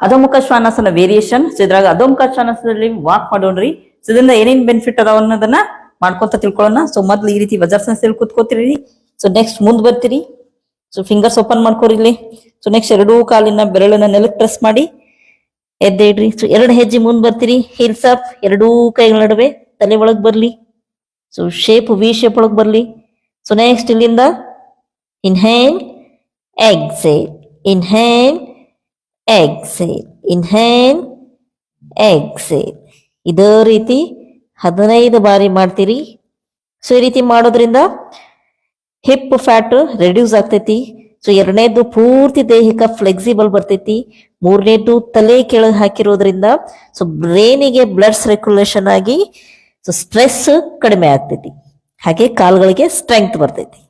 ಅಧೋಮುಖ ಶ್ವಾನಾಸನ variation. So ಇದ್ರಾಗ ಅಧೋಮುಖ ಶ್ವಾನಾಸನದಲ್ಲಿ walk ಮಾಡೋಣ್ರಿ. So ಇದರಿಂದ ಏನೇನ್ ಬೆನಿಫಿಟ್ ಅದಾವ ಅನ್ನೋದನ್ನ ಮಾಡ್ಕೊಂತ ತಿಳ್ಕೊಳ್ಳೋಣ. ಸೊ ಮೊದ್ಲು ಈ ರೀತಿ ವಜ್ರಾಸನ ಕೂತ್ಕೋತಿರಿ. ಸೊ ನೆಕ್ಸ್ಟ್ ಮುಂದ್ ಬರ್ತೀರಿ. ಸೊ ಫಿಂಗರ್ಸ್ ಓಪನ್ ಮಾಡ್ಕೋರಿ ಇಲ್ಲಿ. ಸೊ ನೆಕ್ಸ್ಟ್ ಎರಡೂ ಕಾಲಿನ ಬೆರಳನ್ನ ನೆಲಕ್ಕೆ ಪ್ರೆಸ್ ಮಾಡಿ ಎದ್ದೆ ಇಡ್ರಿ. ಸೊ 2 ಹೆಜ್ಜೆ ಮುಂದ್ ಬರ್ತೀರಿ. ಹೀಲ್ಸ್ ಅಪ್, ಎರಡೂ ಕೈಗಳ ನಡುವೆ ತಲೆ ಒಳಗ್ ಬರ್ಲಿ. ಸೊ ಶೇಪ್ ವಿ ಶೇಪ್ ಒಳಗ್ ಬರ್ಲಿ. ಸೊ ನೆಕ್ಸ್ಟ್ ಇಲ್ಲಿಂದ inhale, exhale, inhale, exhale, inhale, exhale. ಇದೇ ರೀತಿ 15 ಬಾರಿ ಮಾಡ್ತೀರಿ. ಸೊ ಈ ರೀತಿ ಮಾಡೋದ್ರಿಂದ ಹಿಪ್ ಫ್ಯಾಟ್ ರೆಡ್ಯೂಸ್ ಆಗ್ತೈತಿ. ಸೊ 2ನೇದು ಪೂರ್ತಿ ದೇಹಕ್ಕೆ ಫ್ಲೆಕ್ಸಿಬಲ್ ಬರ್ತೈತಿ. 3ನೇದು ತಲೆ ಕೆಳಗೆ ಹಾಕಿರೋದ್ರಿಂದ ಸೊ ಬ್ರೈನಿಗೆ ಬ್ಲಡ್ ಸರ್ಕ್ಯುಲೇಷನ್ ಆಗಿ ಸೊ ಸ್ಟ್ರೆಸ್ ಕಡಿಮೆ ಆಗ್ತೈತಿ. ಹಾಗೆ ಕಾಲ್ಗಳಿಗೆ ಸ್ಟ್ರೆಂಗ್ತ್ ಬರ್ತೈತಿ.